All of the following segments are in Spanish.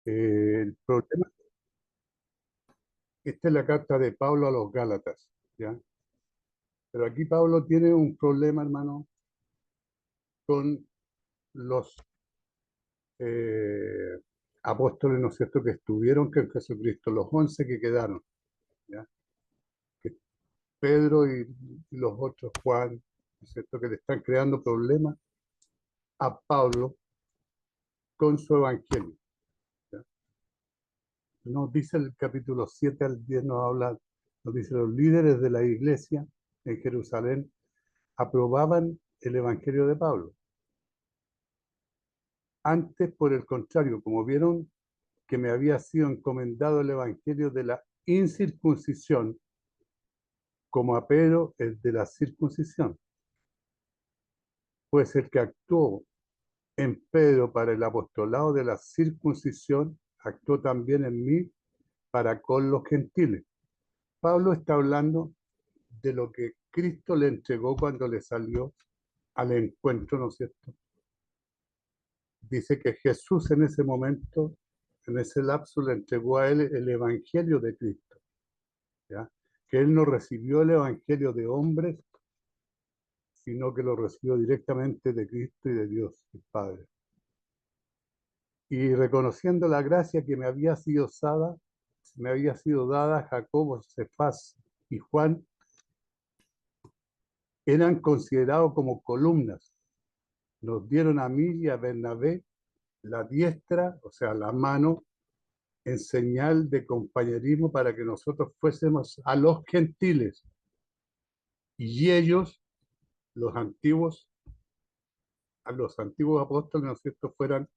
El problema, esta es la carta de Pablo a los Gálatas, ¿ya? Pero aquí Pablo tiene un problema, hermano, con los eh, apóstoles, ¿no es cierto?, que estuvieron con Jesucristo, los 11 que quedaron, ¿ya? Que Pedro y los otros, Juan, ¿no es cierto?, que le están creando problemas a Pablo con su evangelio, ¿ya? Nos dice el capítulo 7 al 10, nos dice: los líderes de la iglesia en Jerusalén aprobaban el evangelio de Pablo. Antes, por el contrario, como vieron que me había sido encomendado el evangelio de la incircuncisión, como a Pedro el de la circuncisión, pues el que actuó en Pedro para el apostolado de la circuncisión, actuó también en mí para con los gentiles. Pablo está hablando de lo que Cristo le entregó cuando le salió al encuentro, ¿no es cierto? Dice que Jesús en ese momento, en ese lapso, le entregó a él el evangelio de Cristo, ¿ya? Que él no recibió el evangelio de hombres, sino que lo recibió directamente de Cristo y de Dios, el Padre. Y reconociendo la gracia que me había sido dada, Jacobo, Cefás y Juan eran considerados como columnas. Nos dieron a mí y a Bernabé la diestra, o sea, la mano, en señal de compañerismo para que nosotros fuésemos a los gentiles y ellos, los antiguos, a los antiguos apóstoles, ¿no es cierto?, fueran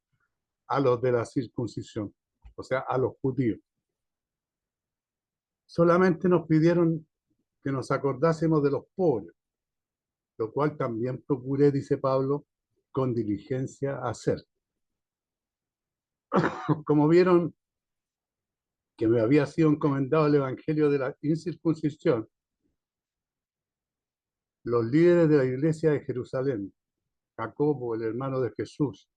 a los de la circuncisión, o sea, a los judíos. Solamente nos pidieron que nos acordásemos de los pobres, lo cual también procuré, dice Pablo, con diligencia hacer. Como vieron que me había sido encomendado el evangelio de la incircuncisión, los líderes de la iglesia de Jerusalén, Jacobo, el hermano de Jesús,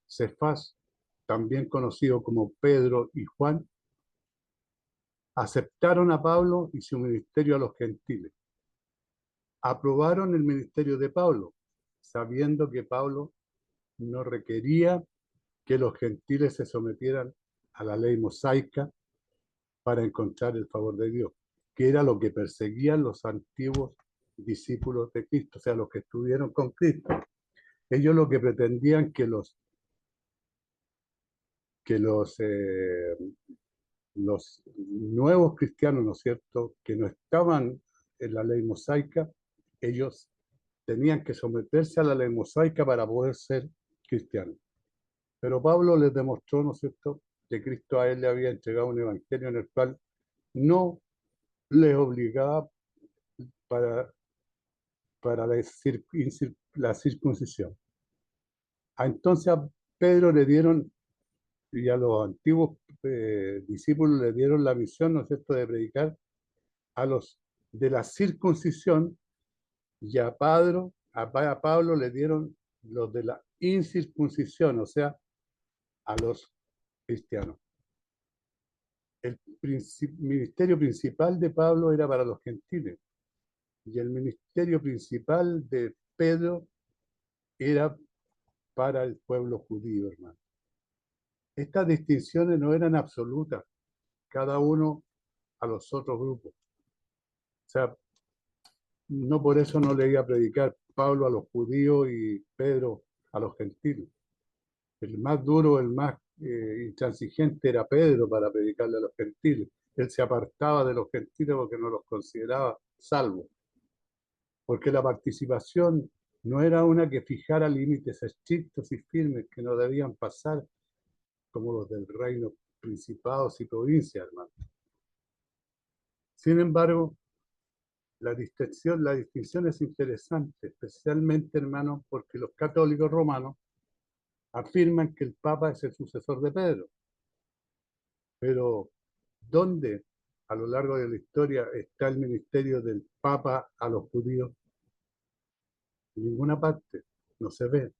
Cefás, también conocido como Pedro y Juan, aceptaron a Pablo y su ministerio a los gentiles. Aprobaron el ministerio de Pablo, sabiendo que Pablo no requería que los gentiles se sometieran a la ley mosaica para encontrar el favor de Dios, que era lo que perseguían los antiguos discípulos de Cristo, o sea, los que estuvieron con Cristo. Ellos lo que pretendían que los nuevos cristianos, ¿no es cierto?, que no estaban en la ley mosaica, ellos tenían que someterse a la ley mosaica para poder ser cristianos. Pero Pablo les demostró, ¿no es cierto?, que Cristo a él le había entregado un evangelio en el cual no les obligaba para, para la circuncisión. Entonces a Pedro le dieron, y a los antiguos discípulos le dieron la misión, ¿no es cierto?, de predicar a los de la circuncisión, y a Pablo le dieron los de la incircuncisión, o sea, a los cristianos. El ministerio principal de Pablo era para los gentiles y el ministerio principal de Pedro era para el pueblo judío, hermano. Estas distinciones no eran absolutas, cada uno a los otros grupos. O sea, no por eso no le iba a predicar Pablo a los judíos y Pedro a los gentiles. El más duro, el más intransigente era Pedro para predicarle a los gentiles. Él se apartaba de los gentiles porque no los consideraba salvos. Porque la participación no era una que fijara límites estrictos y firmes que no debían pasar como los del reino, principados y provincias, hermano. Sin embargo, la distinción es interesante, especialmente, hermano, porque los católicos romanos afirman que el Papa es el sucesor de Pedro. Pero, ¿dónde a lo largo de la historia está el ministerio del Papa a los judíos? En ninguna parte, no se ve.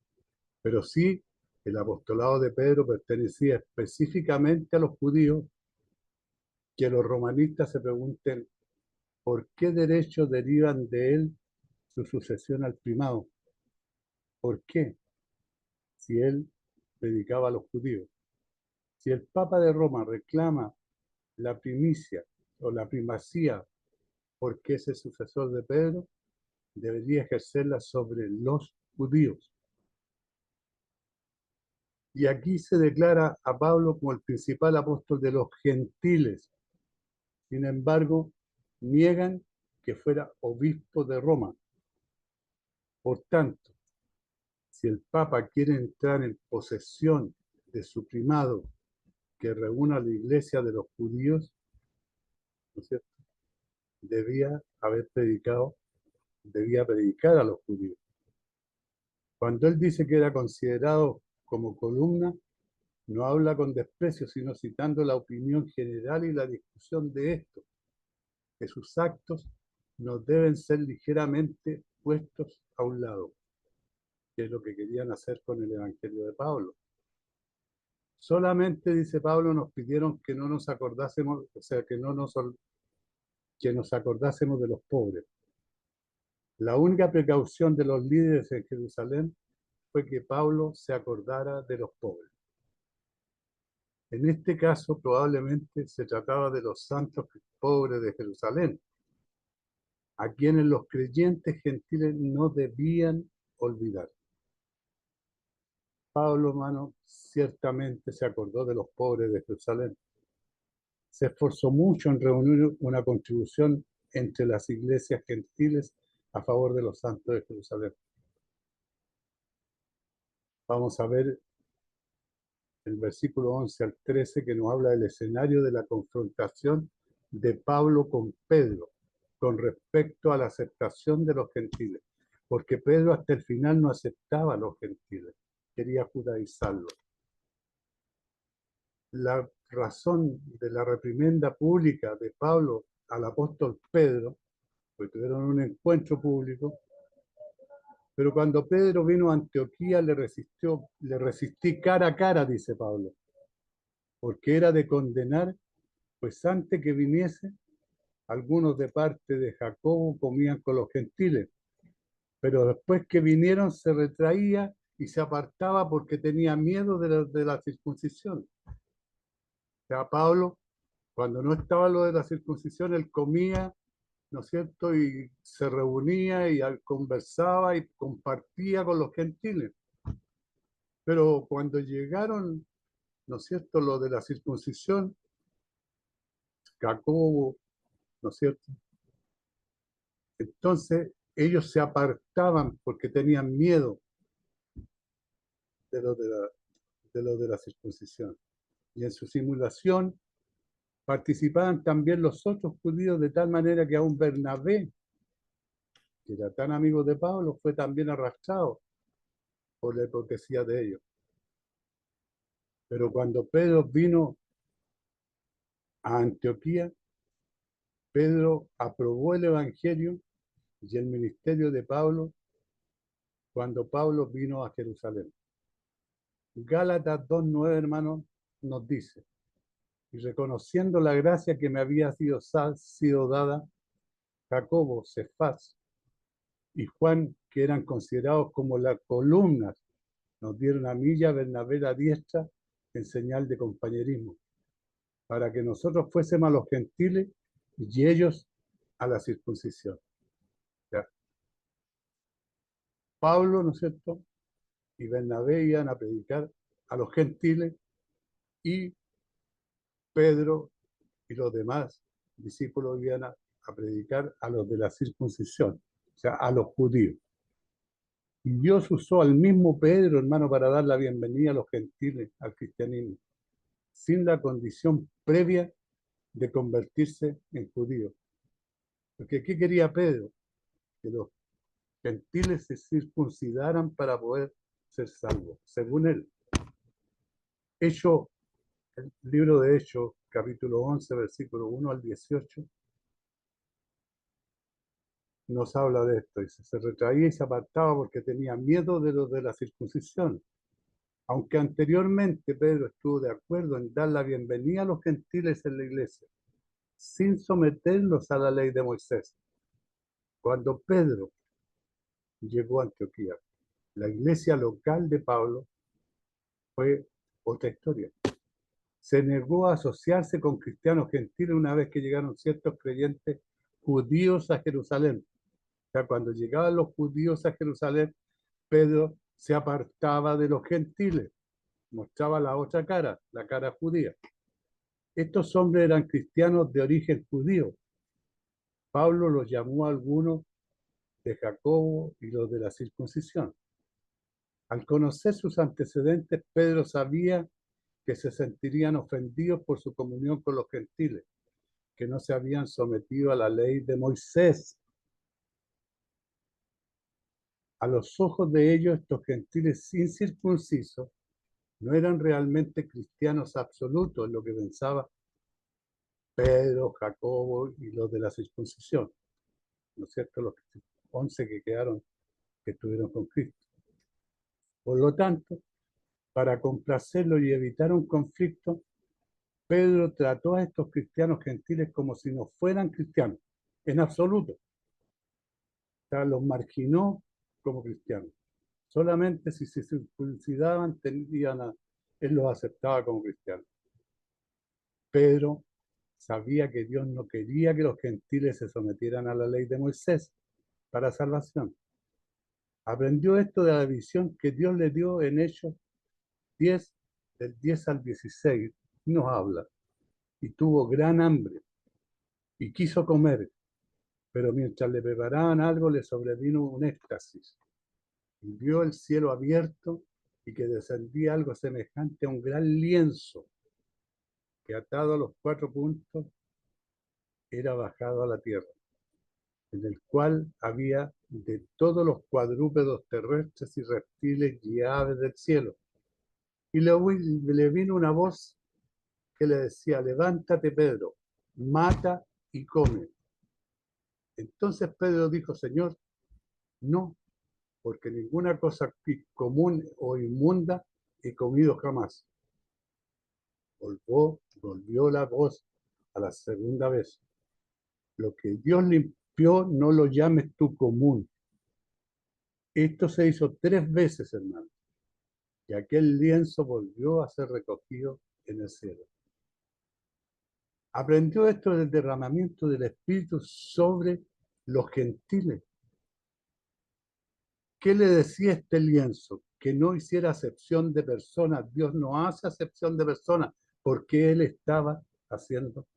Pero sí el apostolado de Pedro pertenecía específicamente a los judíos, que los romanistas se pregunten por qué derechos derivan de él su sucesión al primado. ¿Por qué? Si él predicaba a los judíos. Si el Papa de Roma reclama la primicia o la primacía porque es el sucesor de Pedro, debería ejercerla sobre los judíos. Y aquí se declara a Pablo como el principal apóstol de los gentiles. Sin embargo, niegan que fuera obispo de Roma. Por tanto, si el Papa quiere entrar en posesión de su primado que reúna a la iglesia de los judíos, ¿no es cierto?, debía predicar a los judíos. Cuando él dice que era considerado como columna, no habla con desprecio, sino citando la opinión general y la discusión de esto, que sus actos no deben ser ligeramente puestos a un lado, que es lo que querían hacer con el Evangelio de Pablo. Solamente, dice Pablo, nos pidieron que no nos acordásemos, o sea, que nos acordásemos de los pobres. La única precaución de los líderes en Jerusalén fue que Pablo se acordara de los pobres. En este caso, probablemente se trataba de los santos pobres de Jerusalén, a quienes los creyentes gentiles no debían olvidar. Pablo, hermano, ciertamente se acordó de los pobres de Jerusalén. Se esforzó mucho en reunir una contribución entre las iglesias gentiles a favor de los santos de Jerusalén. Vamos a ver el versículo 11 al 13 que nos habla del escenario de la confrontación de Pablo con Pedro con respecto a la aceptación de los gentiles, porque Pedro hasta el final no aceptaba a los gentiles, quería judaizarlos. La razón de la reprimenda pública de Pablo al apóstol Pedro, porque tuvieron un encuentro público, pero cuando Pedro vino a Antioquía le resistí cara a cara, dice Pablo, porque era de condenar, pues antes que viniese, algunos de parte de Jacobo comían con los gentiles, pero después que vinieron se retraía y se apartaba porque tenía miedo de la circuncisión. O sea, Pablo, cuando no estaba lo de la circuncisión, él comía, ¿no es cierto? Y se reunía y conversaba y compartía con los gentiles. Pero cuando llegaron, ¿no es cierto?, lo de la circuncisión, Jacobo, ¿no es cierto? Entonces ellos se apartaban porque tenían miedo de lo de la circuncisión. Y en su simulación participaban también los otros judíos de tal manera que aún Bernabé, que era tan amigo de Pablo, fue también arrastrado por la hipocresía de ellos. Pero cuando Pedro vino a Antioquía, Pedro aprobó el Evangelio y el ministerio de Pablo cuando Pablo vino a Jerusalén. Gálatas 2:9, hermanos, nos dice: y reconociendo la gracia que me había sido dada, Jacobo, Cefas y Juan, que eran considerados como las columnas, nos dieron a mí y a Bernabé la diestra en señal de compañerismo, para que nosotros fuésemos a los gentiles y ellos a la circuncisión. ¿Ya? Pablo, ¿no es cierto?, y Bernabé iban a predicar a los gentiles y Pedro y los demás discípulos iban a predicar a los de la circuncisión, o sea, a los judíos. Y Dios usó al mismo Pedro, hermano, para dar la bienvenida a los gentiles al cristianismo, sin la condición previa de convertirse en judío. Porque ¿qué quería Pedro? Que los gentiles se circuncidaran para poder ser salvos, según él. El libro de Hechos, capítulo 11, versículo 1 al 18, nos habla de esto. Dice: se retraía y se apartaba porque tenía miedo de los de la circuncisión, Aunque anteriormente Pedro estuvo de acuerdo en dar la bienvenida a los gentiles en la iglesia, sin someterlos a la ley de Moisés. Cuando Pedro llegó a Antioquía, la iglesia local de Pablo fue otra historia. Se negó a asociarse con cristianos gentiles una vez que llegaron ciertos creyentes judíos a Jerusalén. O sea, cuando llegaban los judíos a Jerusalén, Pedro se apartaba de los gentiles, mostraba la otra cara, la cara judía. Estos hombres eran cristianos de origen judío. Pablo los llamó a algunos de Jacobo y los de la circuncisión. Al conocer sus antecedentes, Pedro sabía que se sentirían ofendidos por su comunión con los gentiles, que no se habían sometido a la ley de Moisés. A los ojos de ellos, estos gentiles incircuncisos no eran realmente cristianos absolutos, lo que pensaba Pedro, Jacobo y los de la circuncisión, ¿no es cierto? Los 11 que quedaron, que estuvieron con Cristo. Por lo tanto, para complacerlo y evitar un conflicto, Pedro trató a estos cristianos gentiles como si no fueran cristianos, en absoluto. O sea, los marginó como cristianos. Solamente si se circuncidaban, él los aceptaba como cristianos. Pedro sabía que Dios no quería que los gentiles se sometieran a la ley de Moisés para salvación. Aprendió esto de la visión que Dios le dio en Hechos 10, del 10 al 16, nos habla. Y tuvo gran hambre y quiso comer, pero mientras le preparaban algo le sobrevino un éxtasis. Y vio el cielo abierto y que descendía algo semejante a un gran lienzo que atado a los 4 puntos era bajado a la tierra, en el cual había de todos los cuadrúpedos terrestres y reptiles y aves del cielo. Y le vino una voz que le decía: levántate, Pedro, mata y come. Entonces Pedro dijo: Señor, no, porque ninguna cosa común o inmunda he comido jamás. Volvió la voz a la segunda vez: lo que Dios limpió no lo llames tú común. Esto se hizo 3 veces, hermano, y aquel lienzo volvió a ser recogido en el cielo. Aprendió esto del derramamiento del Espíritu sobre los gentiles. ¿Qué le decía este lienzo? Que no hiciera acepción de personas. Dios no hace acepción de personas, porque Él estaba haciendo,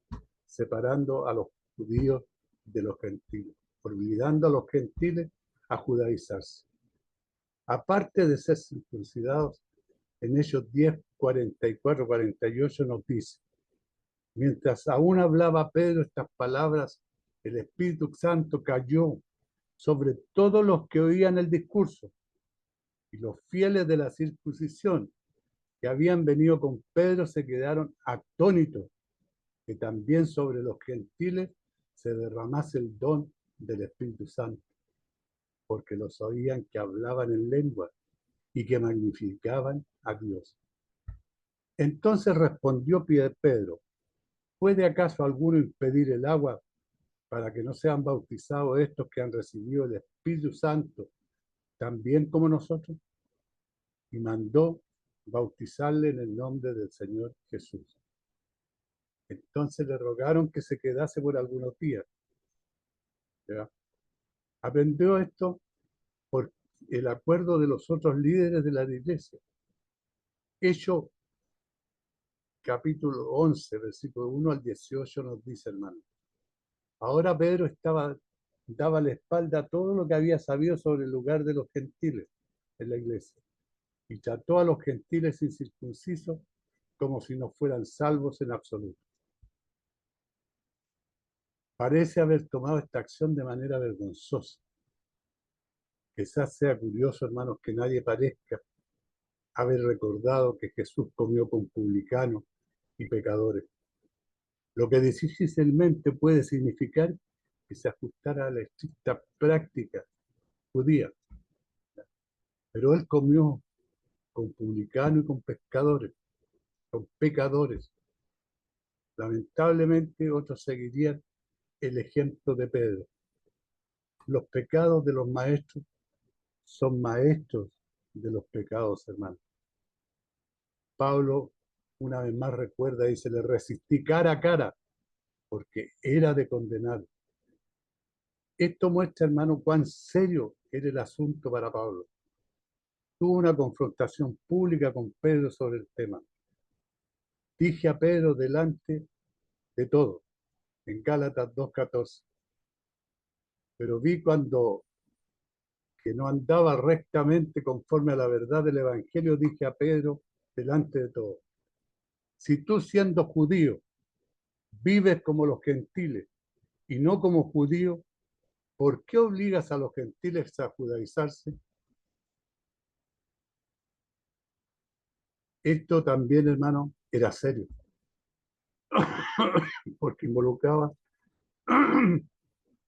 separando a los judíos de los gentiles, olvidando a los gentiles a judaizarse. Aparte de ser circuncidados, en Hechos 10, 44, 48 nos dice: mientras aún hablaba Pedro estas palabras, el Espíritu Santo cayó sobre todos los que oían el discurso, y los fieles de la circuncisión que habían venido con Pedro se quedaron atónitos, que también sobre los gentiles se derramase el don del Espíritu Santo, porque los oían que hablaban en lengua y que magnificaban a Dios. Entonces respondió Pedro: ¿puede acaso alguno impedir el agua para que no sean bautizados estos que han recibido el Espíritu Santo también como nosotros? Y mandó bautizarle en el nombre del Señor Jesús. Entonces le rogaron que se quedase por algunos días. ¿Ya? Aprendió esto por el acuerdo de los otros líderes de la iglesia. Hechos capítulo 11, versículo 1 al 18 nos dice, hermano: ahora Pedro daba la espalda a todo lo que había sabido sobre el lugar de los gentiles en la iglesia, y trató a los gentiles incircuncisos como si no fueran salvos en absoluto. Parece haber tomado esta acción de manera vergonzosa. Quizás sea curioso, hermanos, que nadie parezca haber recordado que Jesús comió con publicanos y pecadores, lo que difícilmente puede significar que se ajustara a la estricta práctica judía. Pero él comió con publicanos y con pescadores, con pecadores. Lamentablemente otros seguirían el ejemplo de Pedro. Los pecados de los maestros son maestros de los pecados, hermanos. Pablo, una vez más recuerda, dice, le resistí cara a cara, porque era de condenar. Esto muestra, hermano, cuán serio era el asunto para Pablo. Tuvo una confrontación pública con Pedro sobre el tema. Dije a Pedro delante de todo, en Gálatas 2:14, pero vi cuando que no andaba rectamente conforme a la verdad del Evangelio, dije a Pedro delante de todo, si tú siendo judío vives como los gentiles y no como judío, ¿por qué obligas a los gentiles a judaizarse? Esto también, hermano, era serio, porque involucraba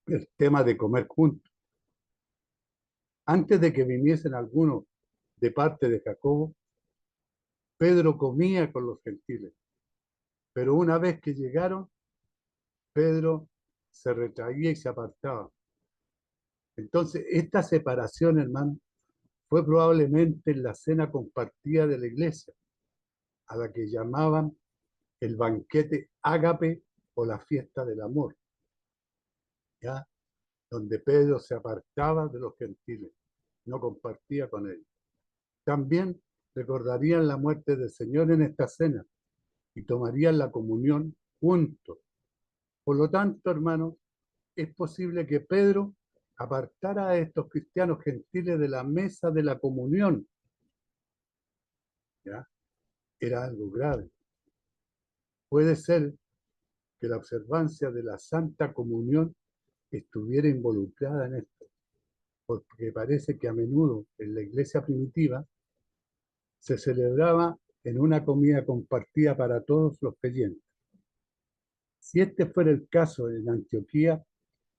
el tema de comer juntos. Antes de que viniesen algunos de parte de Jacobo, Pedro comía con los gentiles, pero una vez que llegaron, Pedro se retraía y se apartaba. Entonces, esta separación, hermano, fue probablemente en la cena compartida de la iglesia, a la que llamaban el banquete ágape o la fiesta del amor, ¿ya? Donde Pedro se apartaba de los gentiles, no compartía con ellos. También recordarían la muerte del Señor en esta cena y tomarían la comunión juntos. Por lo tanto, hermanos, es posible que Pedro apartara a estos cristianos gentiles de la mesa de la comunión. ¿Ya? Era algo grave. Puede ser que la observancia de la Santa Comunión estuviera involucrada en esto, porque parece que a menudo en la iglesia primitiva se celebraba en una comida compartida para todos los creyentes. Si este fuera el caso en Antioquía,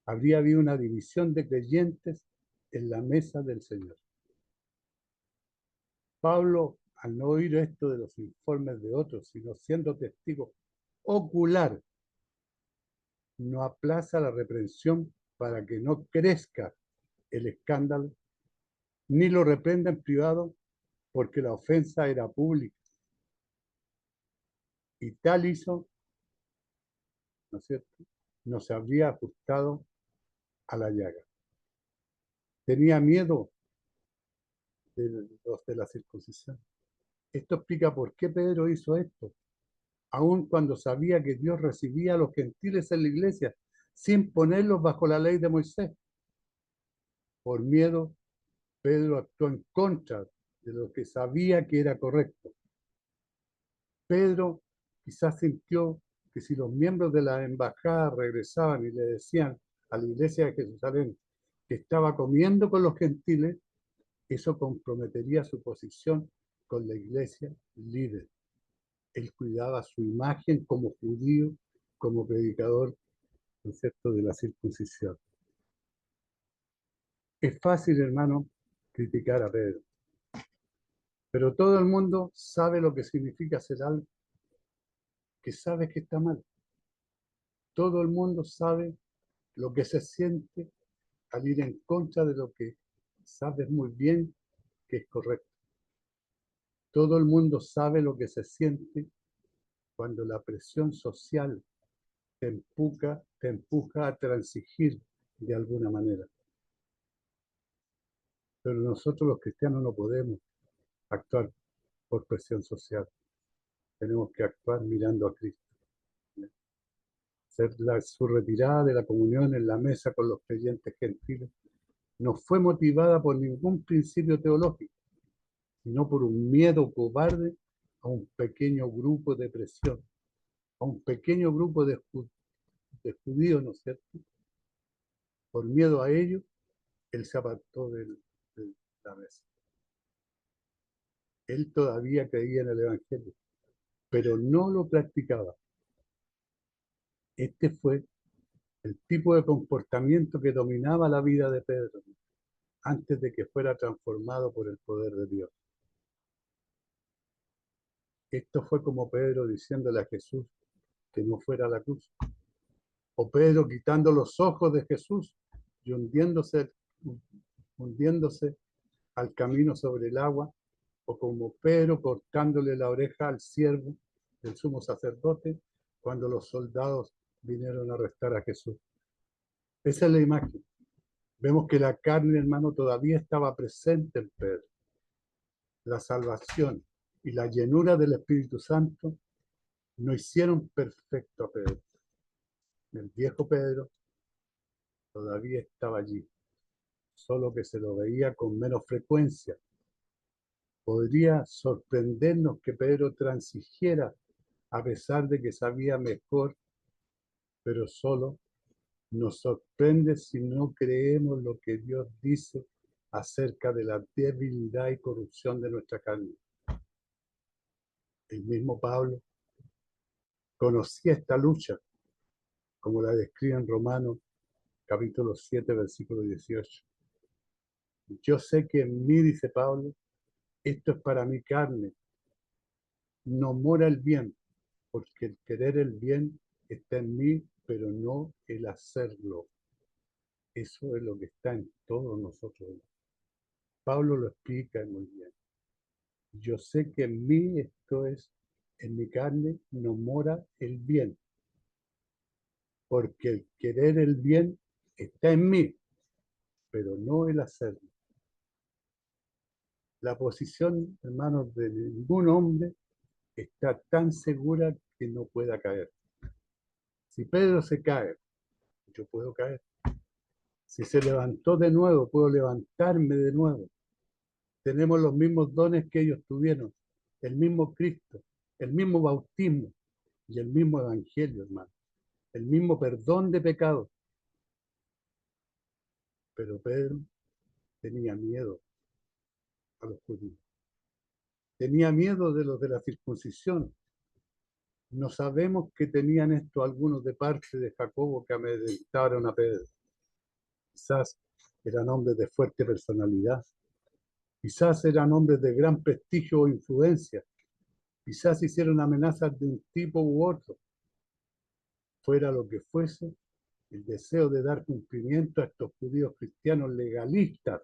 habría habido una división de creyentes en la mesa del Señor. Pablo, al no oír esto de los informes de otros, sino siendo testigo ocular, no aplaza la reprensión para que no crezca el escándalo, ni lo reprenda en privado, porque la ofensa era pública. Y tal hizo, ¿no es cierto?, no se habría ajustado a la llaga. Tenía miedo de los de la circuncisión. Esto explica por qué Pedro hizo esto, aun cuando sabía que Dios recibía a los gentiles en la iglesia sin ponerlos bajo la ley de Moisés. Por miedo, Pedro actuó en contra de lo que sabía que era correcto. Pedro quizás sintió que si los miembros de la embajada regresaban y le decían a la iglesia de Jerusalén que estaba comiendo con los gentiles, eso comprometería su posición con la iglesia líder. Él cuidaba su imagen como judío, como predicador, ¿no es cierto?, de la circuncisión. Es fácil, hermano, criticar a Pedro, pero todo el mundo sabe lo que significa hacer algo que sabe que está mal. Todo el mundo sabe lo que se siente al ir en contra de lo que sabes muy bien que es correcto. Todo el mundo sabe lo que se siente cuando la presión social te empuja a transigir de alguna manera. Pero nosotros los cristianos no podemos actuar por presión social. Tenemos que actuar mirando a Cristo. Su retirada de la comunión en la mesa con los creyentes gentiles no fue motivada por ningún principio teológico, sino por un miedo cobarde a un pequeño grupo de presión, a un pequeño grupo de judíos, ¿no es cierto? Por miedo a ello, él se apartó de la mesa. Él todavía creía en el Evangelio, pero no lo practicaba. Este fue el tipo de comportamiento que dominaba la vida de Pedro antes de que fuera transformado por el poder de Dios. Esto fue como Pedro diciéndole a Jesús que no fuera a la cruz. O Pedro quitando los ojos de Jesús y hundiéndose al camino sobre el agua, o como Pedro cortándole la oreja al siervo del sumo sacerdote cuando los soldados vinieron a arrestar a Jesús. Esa es la imagen. Vemos que la carne, hermano, todavía estaba presente en Pedro. La salvación y la llenura del Espíritu Santo no hicieron perfecto a Pedro. El viejo Pedro todavía estaba allí, solo que se lo veía con menos frecuencia. Podría sorprendernos que Pedro transigiera a pesar de que sabía mejor, pero solo nos sorprende si no creemos lo que Dios dice acerca de la debilidad y corrupción de nuestra carne. El mismo Pablo conocía esta lucha, como la describe en Romanos capítulo 7, versículo 18. Yo sé que en mí, dice Pablo, esto es para mi carne, no mora el bien, porque el querer el bien está en mí, pero no el hacerlo. Eso es lo que está en todos nosotros. Pablo lo explica muy bien. Yo sé que en mí, esto es, en mi carne, no mora el bien, porque el querer el bien está en mí, pero no el hacerlo. La posición, hermanos, de ningún hombre está tan segura que no pueda caer. Si Pedro se cae, yo puedo caer. Si se levantó de nuevo, puedo levantarme de nuevo. Tenemos los mismos dones que ellos tuvieron, el mismo Cristo, el mismo bautismo y el mismo evangelio, hermano, el mismo perdón de pecados. Pero Pedro tenía miedo a los judíos. Tenía miedo de los de la circuncisión. No sabemos que tenían esto algunos de parte de Jacobo que amedrentaron a Pedro. Quizás eran hombres de fuerte personalidad. Quizás eran hombres de gran prestigio o influencia. Quizás hicieron amenazas de un tipo u otro. Fuera lo que fuese, el deseo de dar cumplimiento a estos judíos cristianos legalistas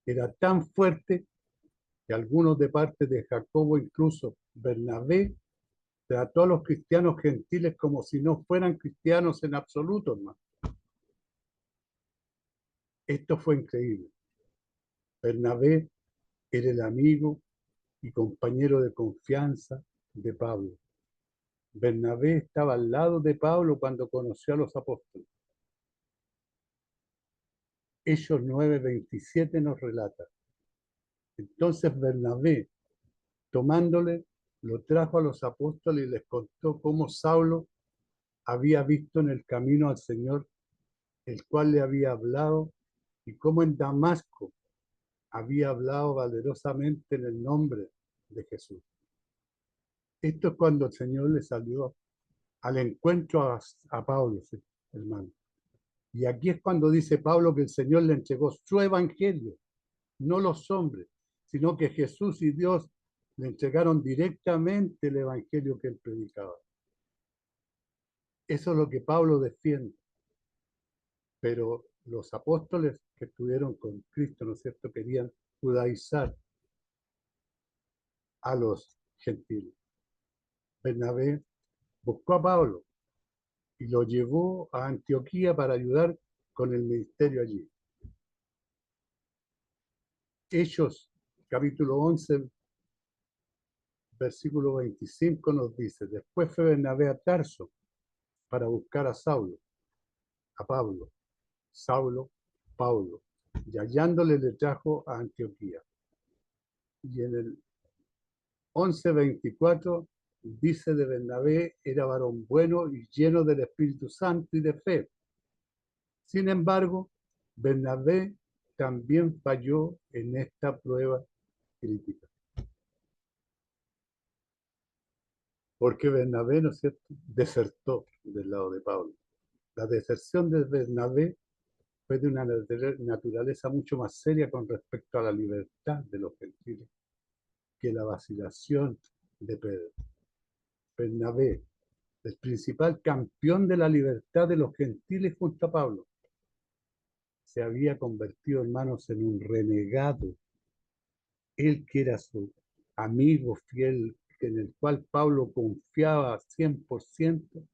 era tan fuerte que algunos de parte de Jacobo, incluso Bernabé, trató a los cristianos gentiles como si no fueran cristianos en absoluto, hermano. Esto fue increíble. Bernabé era el amigo y compañero de confianza de Pablo. Bernabé estaba al lado de Pablo cuando conoció a los apóstoles. Hechos 9:27 nos relata. Entonces Bernabé, tomándole, lo trajo a los apóstoles y les contó cómo Saulo había visto en el camino al Señor, el cual le había hablado, y cómo en Damasco había hablado valerosamente en el nombre de Jesús. Esto es cuando el Señor le salió al encuentro a Pablo, ¿sí, hermano? Y aquí es cuando dice Pablo que el Señor le entregó su evangelio, no los hombres, sino que Jesús y Dios le entregaron directamente el evangelio que él predicaba. Eso es lo que Pablo defiende. Pero los apóstoles que estuvieron con Cristo, ¿no es cierto?, querían judaizar a los gentiles. Bernabé buscó a Pablo y lo llevó a Antioquía para ayudar con el ministerio allí. Hechos, capítulo 11, versículo 25 nos dice, después fue Bernabé a Tarso para buscar a Saulo, a Pablo, Saulo, Pablo, y hallándole le trajo a Antioquía. Y en el 11:24 dice de Bernabé, era varón bueno y lleno del Espíritu Santo y de fe. Sin embargo, Bernabé también falló en esta prueba crítica. Porque Bernabé, ¿no es cierto?, desertó del lado de Pablo. La deserción de Bernabé fue de una naturaleza mucho más seria con respecto a la libertad de los gentiles que la vacilación de Pedro. Bernabé, el principal campeón de la libertad de los gentiles junto a Pablo, se había convertido, hermanos, en un renegado. Él que era su amigo fiel, en el cual Pablo confiaba 100%,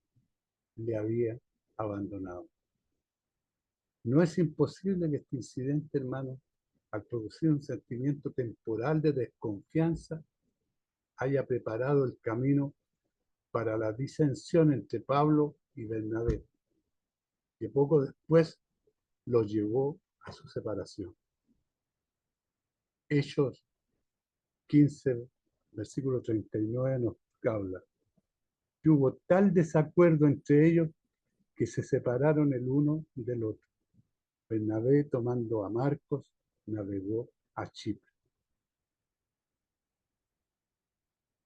le había abandonado. No es imposible que este incidente, hermano, al producir un sentimiento temporal de desconfianza, haya preparado el camino para la disensión entre Pablo y Bernabé, que poco después los llevó a su separación. Hechos 15, versículo 39 nos habla que hubo tal desacuerdo entre ellos que se separaron el uno del otro. Bernabé, tomando a Marcos, navegó a Chipre.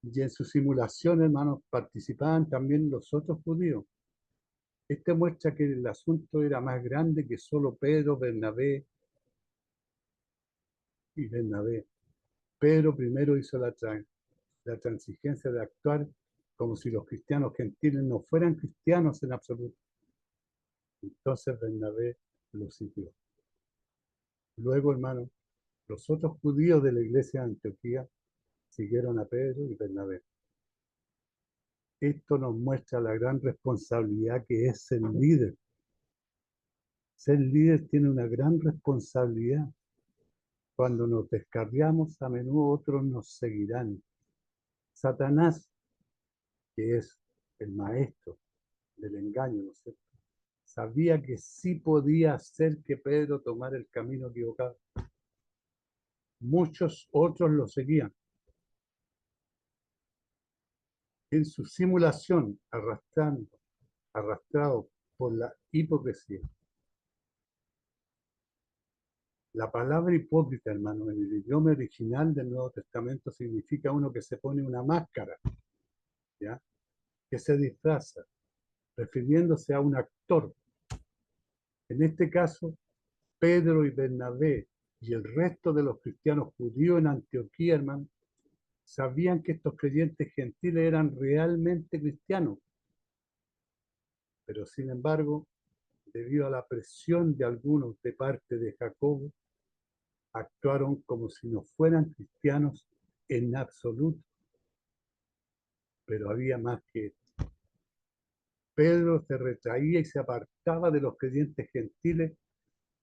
Y en su simulación, hermanos, participaban también los otros judíos. Este muestra que el asunto era más grande que solo Pedro, Bernabé y Bernabé. Pedro primero hizo la transigencia de actuar como si los cristianos gentiles no fueran cristianos en absoluto. Entonces Bernabé lo siguió. Luego, hermano, los otros judíos de la iglesia de Antioquía siguieron a Pedro y Bernabé. Esto nos muestra la gran responsabilidad que es ser líder. Ser líder tiene una gran responsabilidad. Cuando nos descarriamos, a menudo otros nos seguirán. Satanás, que es el maestro del engaño, ¿no es cierto?, sabía que sí podía hacer que Pedro tomara el camino equivocado. Muchos otros lo seguían. En su simulación, arrastrado por la hipocresía. La palabra hipócrita, hermano, en el idioma original del Nuevo Testamento significa uno que se pone una máscara, ¿ya?, que se disfraza, refiriéndose a un actor. En este caso, Pedro y Bernabé y el resto de los cristianos judíos en Antioquía, hermano, sabían que estos creyentes gentiles eran realmente cristianos, pero sin embargo, debido a la presión de algunos de parte de Jacobo, actuaron como si no fueran cristianos en absoluto. Pero había más que esto. Pedro se retraía y se apartaba de los creyentes gentiles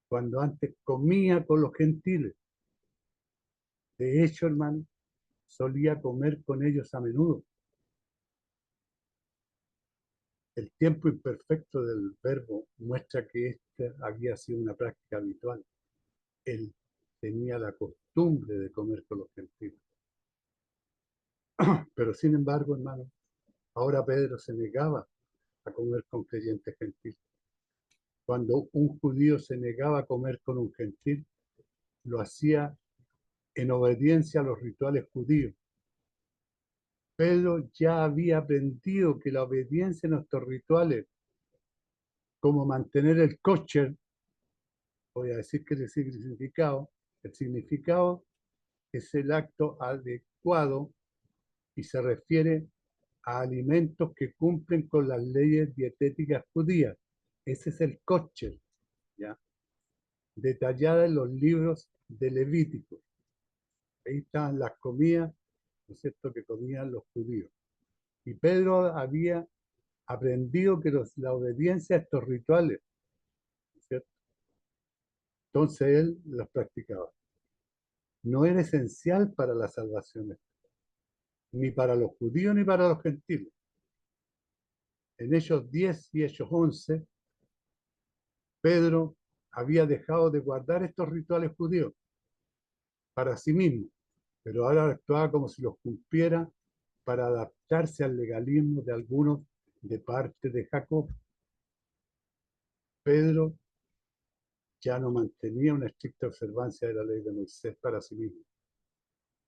cuando antes comía con los gentiles. De hecho, hermano, solía comer con ellos a menudo. El tiempo imperfecto del verbo muestra que esta había sido una práctica habitual. Él tenía la costumbre de comer con los gentiles. Pero sin embargo, hermano, ahora Pedro se negaba a comer con creyentes gentiles. Cuando un judío se negaba a comer con un gentil, lo hacía en obediencia a los rituales judíos. Pedro ya había aprendido que la obediencia a nuestros rituales, como mantener el kosher, voy a decir que el significado es el acto adecuado y se refiere a alimentos que cumplen con las leyes dietéticas judías. Ese es el kosher, ¿ya?, detallada en los libros de Levítico. Ahí están las comidas, ¿no es cierto?, que comían los judíos. Y Pedro había aprendido que la obediencia a estos rituales, ¿no es cierto?, entonces él los practicaba. No era esencial para la salvación, ni para los judíos ni para los gentiles. En Hechos 10 y Hechos 11, Pedro había dejado de guardar estos rituales judíos para sí mismo, pero ahora actuaba como si los cumpliera para adaptarse al legalismo de algunos de parte de Jacob. Pedro ya no mantenía una estricta observancia de la ley de Moisés para sí mismo,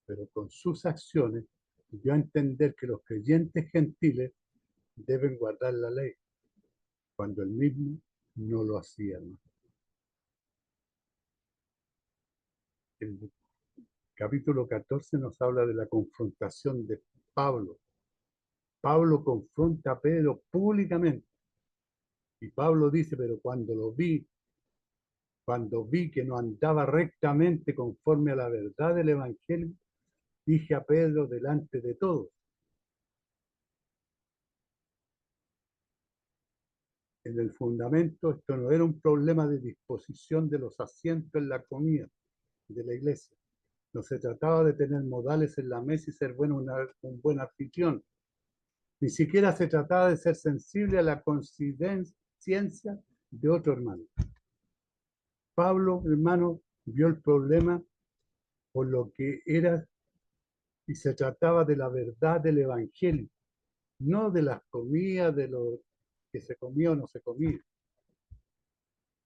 pero con sus acciones dio a entender que los creyentes gentiles deben guardar la ley, cuando él mismo no lo hacía, ¿no? El capítulo 14 nos habla de la confrontación de Pablo. Pablo confronta a Pedro públicamente. Y Pablo dice, pero cuando vi que no andaba rectamente conforme a la verdad del Evangelio, dije a Pedro delante de todos. En el fundamento, esto no era un problema de disposición de los asientos en la comida de la iglesia. No se trataba de tener modales en la mesa y ser un buen anfitrión. Ni siquiera se trataba de ser sensible a la conciencia de otro hermano. Pablo, hermano, vio el problema por lo que era y se trataba de la verdad del Evangelio, no de las comidas, de lo que se comía o no se comía.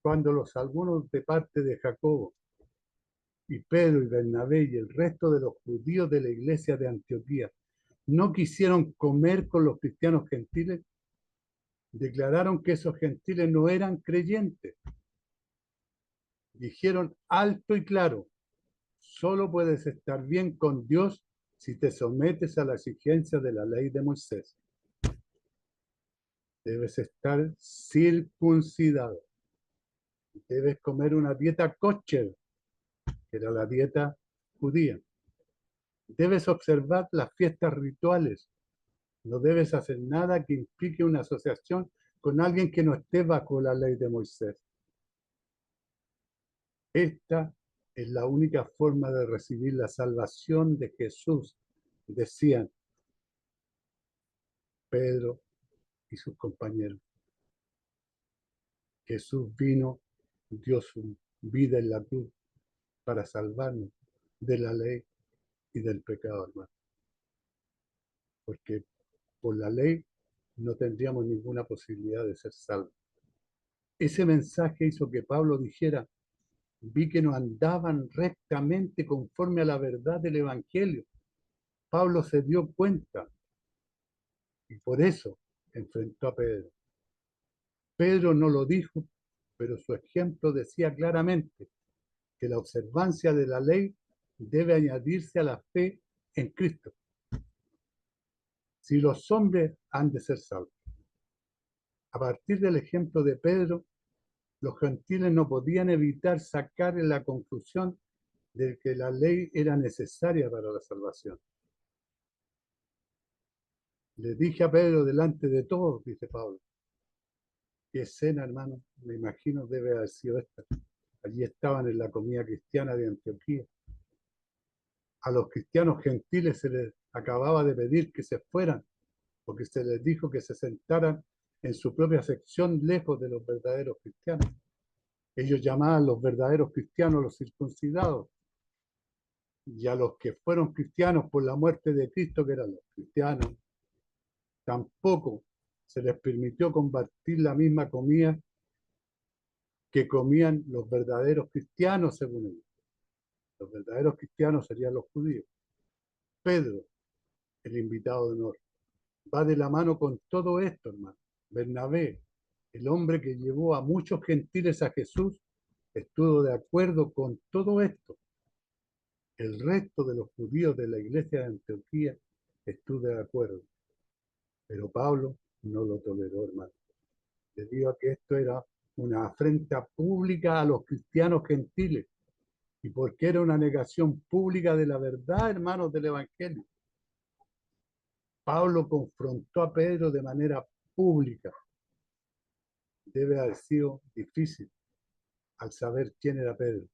Cuando algunos de parte de Jacobo y Pedro y Bernabé y el resto de los judíos de la iglesia de Antioquía no quisieron comer con los cristianos gentiles, declararon que esos gentiles no eran creyentes. Dijeron alto y claro, solo puedes estar bien con Dios si te sometes a la exigencia de la ley de Moisés. Debes estar circuncidado. Debes comer una dieta kosher, que era la dieta judía. Debes observar las fiestas rituales. No debes hacer nada que implique una asociación con alguien que no esté bajo la ley de Moisés. Esta es la única forma de recibir la salvación de Jesús, decían Pedro y sus compañeros. Jesús vino, dio su vida en la cruz para salvarnos de la ley y del pecado, hermano. Porque por la ley no tendríamos ninguna posibilidad de ser salvos. Ese mensaje hizo que Pablo dijera, vi que no andaban rectamente conforme a la verdad del Evangelio. Pablo se dio cuenta y por eso enfrentó a Pedro. Pedro no lo dijo, pero su ejemplo decía claramente que la observancia de la ley debe añadirse a la fe en Cristo. Si los hombres han de ser salvos. A partir del ejemplo de Pedro, los gentiles no podían evitar sacar la conclusión de que la ley era necesaria para la salvación. Le dije a Pedro delante de todos, dice Pablo. Qué escena, hermano, me imagino debe haber sido esta. Allí estaban en la comida cristiana de Antioquía. A los cristianos gentiles se les acababa de pedir que se fueran, porque se les dijo que se sentaran en su propia sección lejos de los verdaderos cristianos. Ellos llamaban los verdaderos cristianos los circuncidados, y a los que fueron cristianos por la muerte de Cristo, que eran los cristianos, tampoco se les permitió compartir la misma comida que comían los verdaderos cristianos, según ellos. Los verdaderos cristianos serían los judíos. Pedro, el invitado de honor, va de la mano con todo esto, hermano. Bernabé, el hombre que llevó a muchos gentiles a Jesús, estuvo de acuerdo con todo esto. El resto de los judíos de la iglesia de Antioquía estuvo de acuerdo. Pero Pablo no lo toleró, hermano, debido a que esto era una afrenta pública a los cristianos gentiles y porque era una negación pública de la verdad, hermanos, del Evangelio. Pablo confrontó a Pedro de manera pública. Debe haber sido difícil al saber quién era Pedro.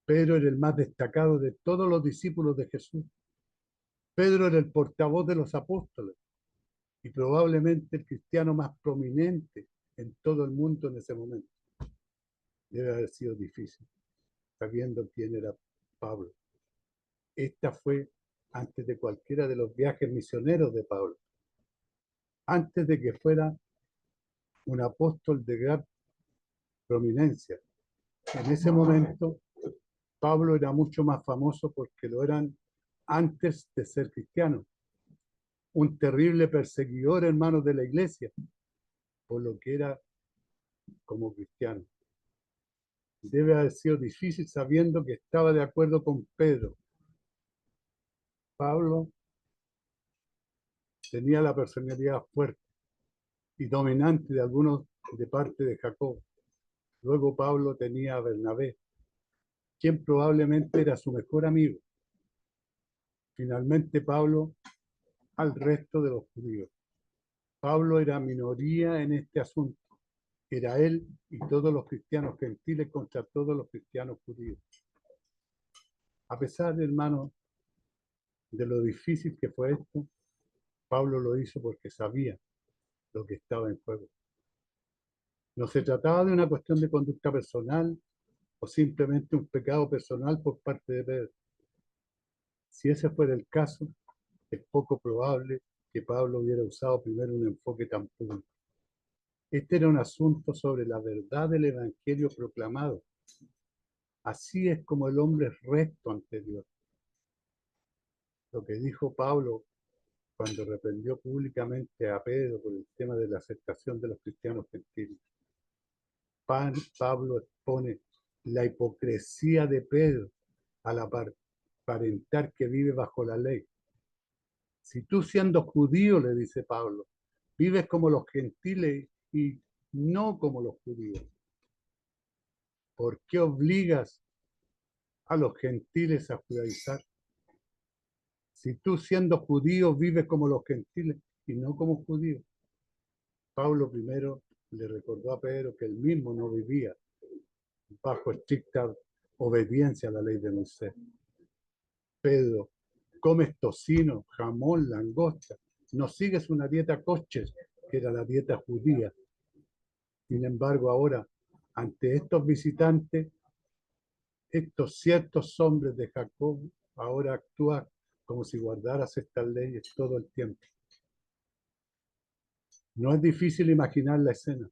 Pedro era el más destacado de todos los discípulos de Jesús. Pedro era el portavoz de los apóstoles y probablemente el cristiano más prominente en todo el mundo en ese momento. Debe haber sido difícil, sabiendo quién era Pablo. Esta fue antes de cualquiera de los viajes misioneros de Pablo, antes de que fuera un apóstol de gran prominencia. En ese momento, Pablo era mucho más famoso porque lo eran antes de ser cristiano. Un terrible perseguidor, hermano, de la iglesia, por lo que era como cristiano. Debe haber sido difícil sabiendo que estaba de acuerdo con Pedro. Pablo tenía la personalidad fuerte y dominante de algunos de parte de Jacob. Luego Pablo tenía a Bernabé, quien probablemente era su mejor amigo. Finalmente Pablo al resto de los judíos. Pablo era minoría en este asunto. Era él y todos los cristianos gentiles contra todos los cristianos judíos. A pesar, hermano, de lo difícil que fue esto, Pablo lo hizo porque sabía lo que estaba en juego. No se trataba de una cuestión de conducta personal o simplemente un pecado personal por parte de Pedro. Si ese fuera el caso, es poco probable que Pablo hubiera usado primero un enfoque tan público. Este era un asunto sobre la verdad del Evangelio proclamado. Así es como el hombre es recto ante Dios. Lo que dijo Pablo cuando reprendió públicamente a Pedro por el tema de la aceptación de los cristianos gentiles. Pablo expone la hipocresía de Pedro al aparentar que vive bajo la ley. Si tú siendo judío, le dice Pablo, vives como los gentiles y no como los judíos, ¿por qué obligas a los gentiles a judaizar? Si tú siendo judío vives como los gentiles y no como judíos. Pablo primero le recordó a Pedro que él mismo no vivía bajo estricta obediencia a la ley de Moisés. Pedro, comes tocino, jamón, langosta, no sigues una dieta kosher, que era la dieta judía. Sin embargo, ahora, ante estos visitantes, estos ciertos hombres de Jacob, ahora actúan como si guardaras estas leyes todo el tiempo. No es difícil imaginar la escena.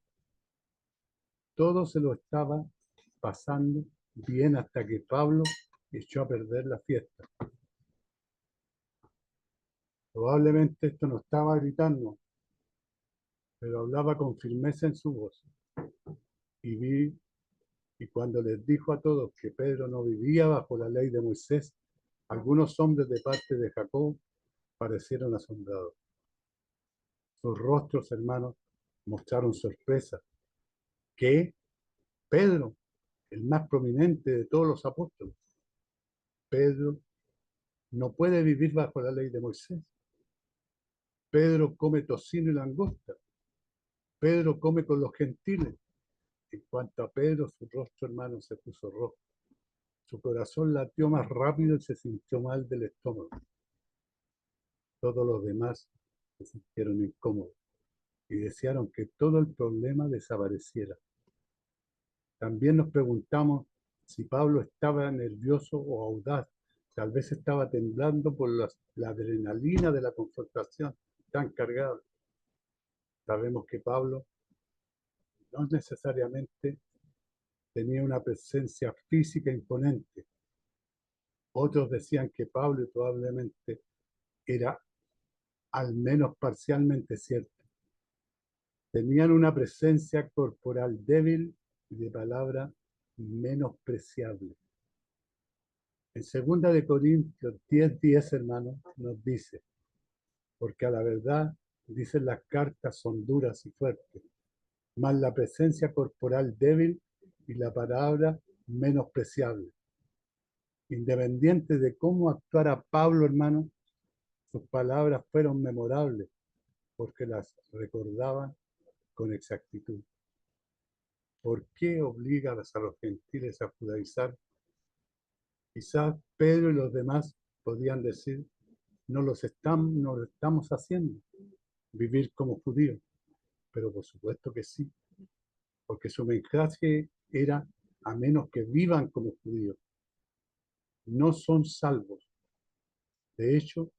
Todo se lo estaba pasando bien hasta que Pablo echó a perder la fiesta. Probablemente esto no estaba gritando, pero hablaba con firmeza en su voz. Y cuando les dijo a todos que Pedro no vivía bajo la ley de Moisés, algunos hombres de parte de Jacob parecieron asombrados. Sus rostros, hermanos, mostraron sorpresa. ¿Qué? Pedro, el más prominente de todos los apóstoles. Pedro no puede vivir bajo la ley de Moisés. Pedro come tocino y langosta. Pedro come con los gentiles. En cuanto a Pedro, su rostro, hermano, se puso rojo. Su corazón latió más rápido y se sintió mal del estómago. Todos los demás se sintieron incómodos y desearon que todo el problema desapareciera. También nos preguntamos si Pablo estaba nervioso o audaz. Tal vez estaba temblando por la adrenalina de la confrontación tan cargada. Sabemos que Pablo no necesariamente tenía una presencia física imponente. Otros decían que Pablo probablemente era al menos parcialmente cierto. Tenían una presencia corporal débil y de palabra menospreciable. En 2 Corintios 10, hermanos, nos dice, porque a la verdad, dicen las cartas, son duras y fuertes, mas la presencia corporal débil y la palabra menospreciable. Independiente de cómo actuara Pablo, hermano, sus palabras fueron memorables porque las recordaban con exactitud. ¿Por qué obligas a los gentiles a judaizar? Quizás Pedro y los demás podían decir, no lo estamos haciendo, vivir como judíos. Pero por supuesto que sí, porque su mensaje era, a menos que vivan como judíos, no son salvos. De hecho,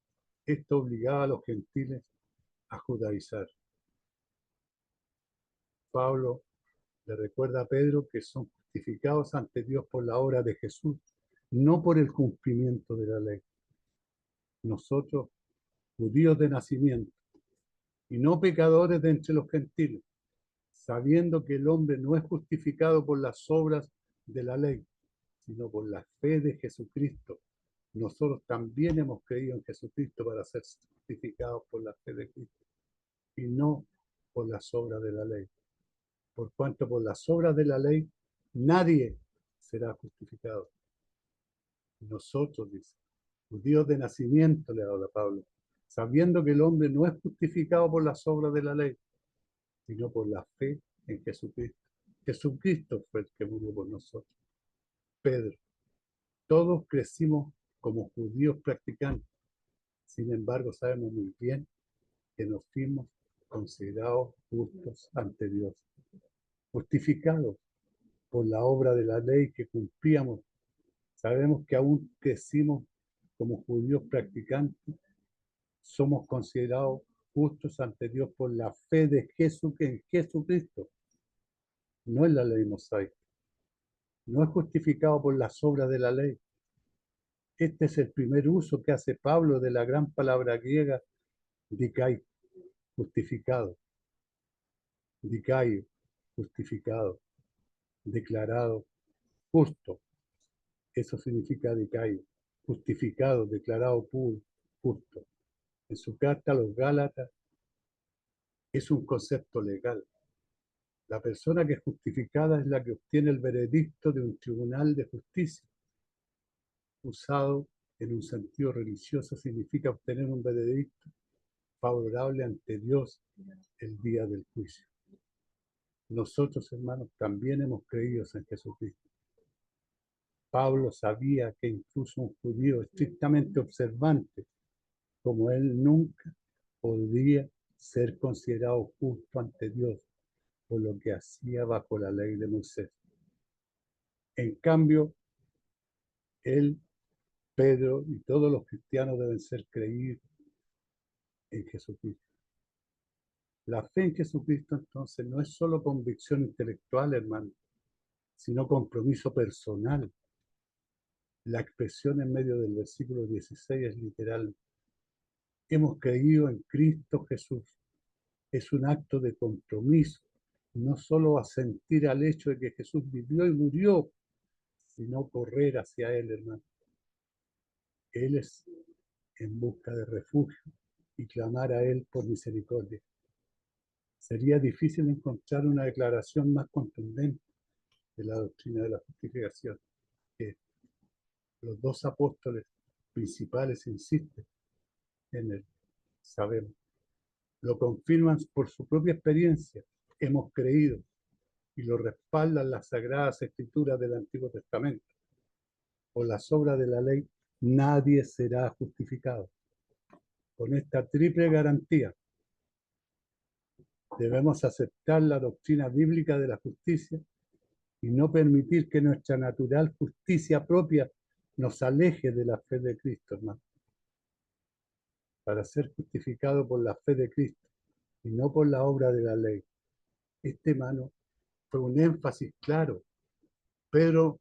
esto obligaba a los gentiles a judaizar. Pablo le recuerda a Pedro que son justificados ante Dios por la obra de Jesús, no por el cumplimiento de la ley. Nosotros, judíos de nacimiento, y no pecadores de entre los gentiles, sabiendo que el hombre no es justificado por las obras de la ley, sino por la fe de Jesucristo, nosotros también hemos creído en Jesucristo para ser justificados por la fe de Cristo y no por las obras de la ley. Por cuanto por las obras de la ley nadie será justificado. Nosotros, dice, judíos de nacimiento, le habla Pablo, sabiendo que el hombre no es justificado por las obras de la ley, sino por la fe en Jesucristo. Jesucristo fue el que murió por nosotros. Pedro, todos crecimos como judíos practicantes. Sin embargo, sabemos muy bien que nos fuimos considerados justos ante Dios, justificados por la obra de la ley que cumplíamos. Sabemos que aún crecimos como judíos practicantes, somos considerados justos ante Dios por la fe de en Jesucristo, no en la ley mosaica. No es justificado por las obras de la ley. Este es el primer uso que hace Pablo de la gran palabra griega dikai, justificado. Dikai, justificado, declarado, justo. Eso significa dikai, justificado, declarado puro, justo. En su carta a los Gálatas es un concepto legal. La persona que es justificada es la que obtiene el veredicto de un tribunal de justicia. Usado en un sentido religioso significa obtener un veredicto favorable ante Dios el día del juicio. Nosotros, hermanos, también hemos creído en Jesucristo. Pablo sabía que incluso un judío estrictamente observante como él nunca podría ser considerado justo ante Dios por lo que hacía bajo la ley de Moisés. En cambio, él, Pedro y todos los cristianos deben ser creídos en Jesucristo. La fe en Jesucristo entonces no es solo convicción intelectual, hermano, sino compromiso personal. La expresión en medio del versículo 16 es literal. Hemos creído en Cristo Jesús. Es un acto de compromiso, no solo asentir al hecho de que Jesús vivió y murió, sino correr hacia Él, hermano. Él es en busca de refugio y clamar a Él por misericordia. Sería difícil encontrar una declaración más contundente de la doctrina de la justificación, que los dos apóstoles principales insisten en él. Sabemos, lo confirman por su propia experiencia, hemos creído, y lo respaldan las sagradas escrituras del Antiguo Testamento. Por las obras de la ley, nadie será justificado. Con esta triple garantía, debemos aceptar la doctrina bíblica de la justicia y no permitir que nuestra natural justicia propia nos aleje de la fe de Cristo, hermano. Para ser justificado por la fe de Cristo y no por la obra de la ley. Este, hermano, fue un énfasis claro. Pedro,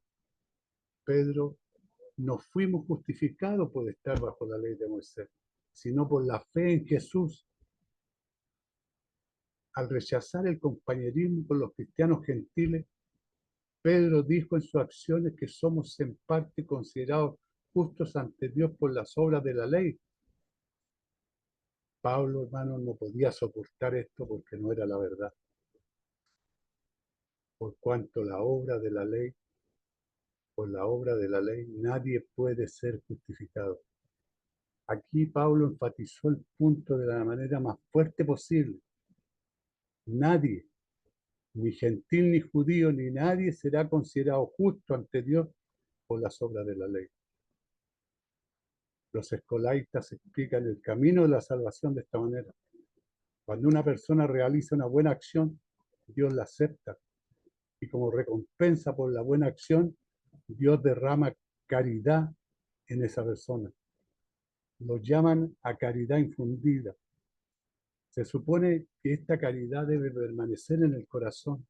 no fuimos justificados por estar bajo la ley de Moisés, sino por la fe en Jesús. Al rechazar el compañerismo con los cristianos gentiles, Pedro dijo en sus acciones que somos en parte considerados justos ante Dios por las obras de la ley. Pablo, hermano, no podía soportar esto porque no era la verdad. Por cuanto la obra de la ley, por la obra de la ley, nadie puede ser justificado. Aquí Pablo enfatizó el punto de la manera más fuerte posible. Nadie, ni gentil ni judío, ni nadie será considerado justo ante Dios por las obras de la ley. Los escolaitas explican el camino de la salvación de esta manera. Cuando una persona realiza una buena acción, Dios la acepta. Y como recompensa por la buena acción, Dios derrama caridad en esa persona. Lo llaman a caridad infundida. Se supone que esta caridad debe permanecer en el corazón.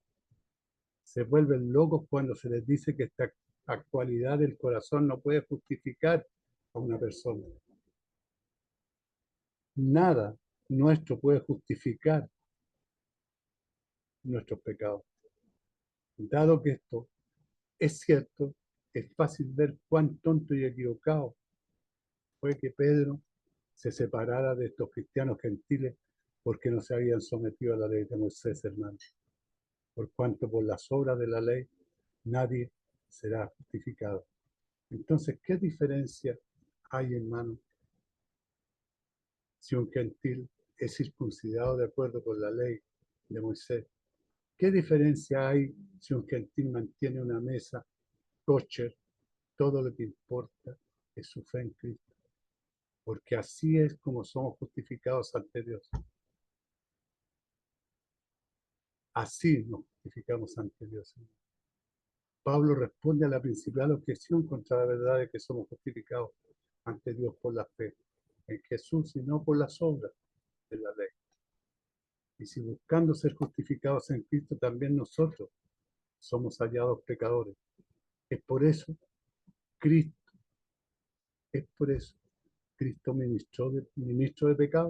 Se vuelven locos cuando se les dice que esta actualidad del corazón no puede justificar a una persona. Nada nuestro puede justificar nuestros pecados. Dado que esto es cierto, es fácil ver cuán tonto y equivocado fue que Pedro se separara de estos cristianos gentiles porque no se habían sometido a la ley de Moisés, hermano. Por cuanto por las obras de la ley nadie será justificado. Entonces, ¿qué diferencia hay, hermano, si un gentil es circuncidado de acuerdo con la ley de Moisés? ¿Qué diferencia hay si un gentil mantiene una mesa kosher? Todo lo que importa es su fe en Cristo, porque así es como somos justificados ante Dios. Así nos justificamos ante Dios. Pablo responde a la principal objeción contra la verdad de que somos justificados ante Dios por la fe en Jesús y no por las obras de la ley. Y si buscando ser justificados en Cristo, también nosotros somos hallados pecadores. Es por eso Cristo, es por eso Cristo ministro de pecado.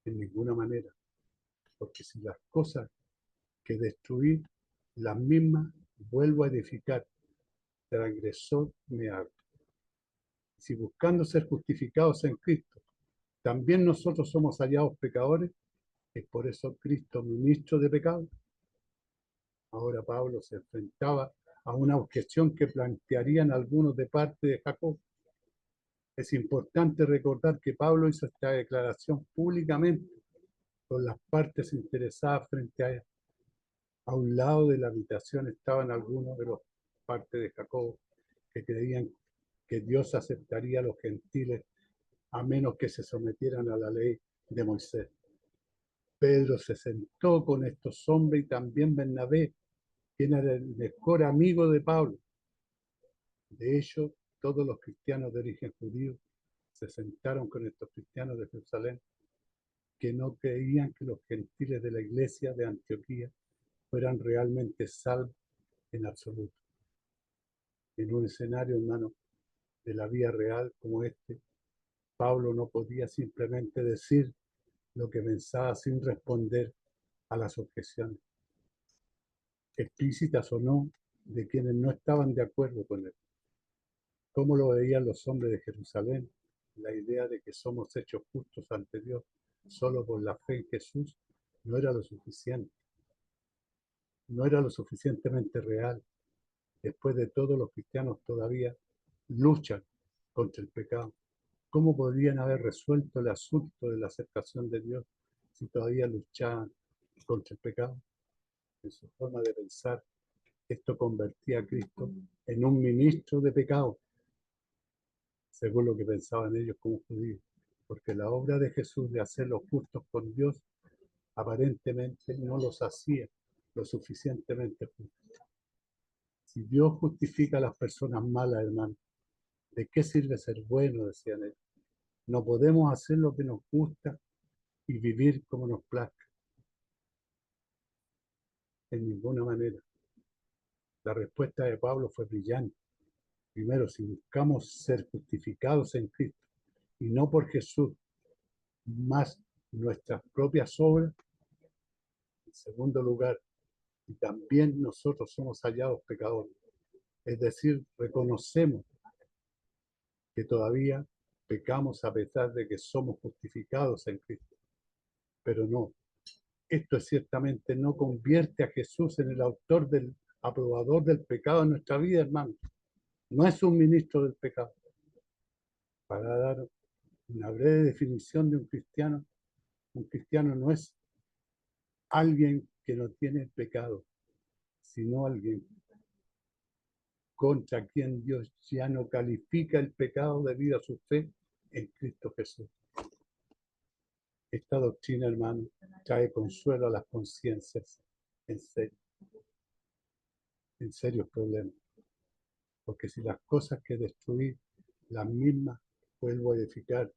En ninguna manera, porque si las cosas que destruí, las mismas vuelvo a edificar, transgresor me hago. Si buscando ser justificados en Cristo, también nosotros somos hallados pecadores, es por eso Cristo ministro de pecado. Ahora Pablo se enfrentaba a una objeción que plantearían algunos de parte de Jacob. Es importante recordar que Pablo hizo esta declaración públicamente con las partes interesadas frente a él. A un lado de la habitación estaban algunos de los partes de Jacob que creían que Dios aceptaría a los gentiles a menos que se sometieran a la ley de Moisés. Pedro se sentó con estos hombres y también Bernabé, quien era el mejor amigo de Pablo. De hecho, todos los cristianos de origen judío se sentaron con estos cristianos de Jerusalén que no creían que los gentiles de la iglesia de Antioquía fueran realmente salvos en absoluto. En un escenario, hermano, de la vida real como este, Pablo no podía simplemente decir lo que pensaba sin responder a las objeciones, explícitas o no, de quienes no estaban de acuerdo con él. ¿Cómo lo veían los hombres de Jerusalén? La idea de que somos hechos justos ante Dios solo por la fe en Jesús no era lo suficiente, no era lo suficientemente real. Después de todo, los cristianos todavía luchan contra el pecado. ¿Cómo podrían haber resuelto el asunto de la aceptación de Dios si todavía luchaban contra el pecado? En su forma de pensar, esto convertía a Cristo en un ministro de pecado, según lo que pensaban ellos como judíos, porque la obra de Jesús de hacerlos justos con Dios aparentemente no los hacía lo suficientemente justos. Si Dios justifica a las personas malas, hermano, ¿de qué sirve ser bueno? Decían ellos. No podemos hacer lo que nos gusta y vivir como nos plazca. En ninguna manera. La respuesta de Pablo fue brillante. Primero, si buscamos ser justificados en Cristo y no por Jesús, más nuestras propias obras. En segundo lugar, y también nosotros somos hallados pecadores. Es decir, reconocemos que todavía pecamos a pesar de que somos justificados en Cristo. Pero no, esto ciertamente no convierte a Jesús en el autor del aprobador del pecado en nuestra vida, hermano. No es un ministro del pecado. Para dar una breve definición de un cristiano no es alguien que no tiene pecado, sino alguien contra quien Dios ya no califica el pecado debido a su fe en Cristo Jesús. Esta doctrina, hermano, trae consuelo a las conciencias en serios problemas. Porque si las cosas que destruí, las mismas vuelvo a edificar,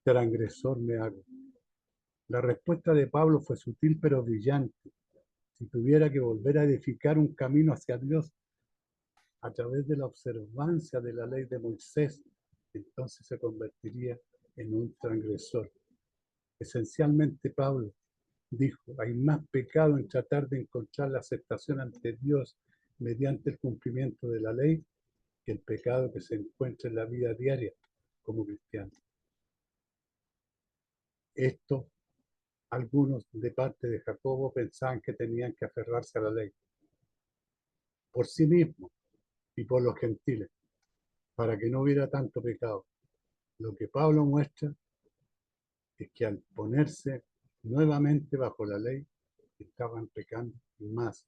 transgresor me hago. La respuesta de Pablo fue sutil pero brillante. Si tuviera que volver a edificar un camino hacia Dios a través de la observancia de la ley de Moisés, entonces se convertiría en un transgresor. Esencialmente Pablo dijo, hay más pecado en tratar de encontrar la aceptación ante Dios mediante el cumplimiento de la ley que el pecado que se encuentra en la vida diaria como cristianos. Esto, algunos de parte de Jacobo pensaban que tenían que aferrarse a la ley por sí mismos y por los gentiles, para que no hubiera tanto pecado. Lo que Pablo muestra es que al ponerse nuevamente bajo la ley, estaban pecando más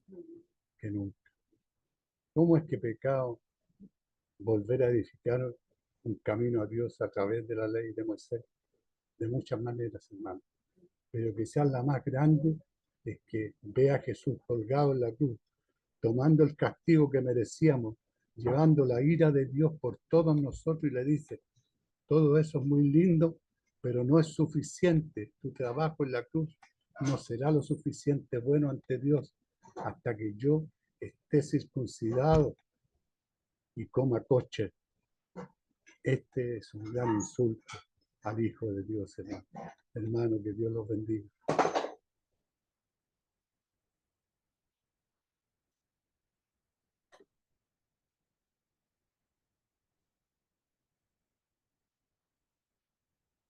que nunca. ¿Cómo es que pecado volver a edificar un camino a Dios a través de la ley de Moisés? De muchas maneras, hermano. Pero quizás la más grande es que vea a Jesús colgado en la cruz, tomando el castigo que merecíamos, llevando la ira de Dios por todos nosotros y le dice, todo eso es muy lindo, pero no es suficiente. Tu trabajo en la cruz no será lo suficiente bueno ante Dios hasta que yo esté circuncidado y coma kosher. Este es un gran insulto al Hijo de Dios, hermano. Hermano, que Dios los bendiga.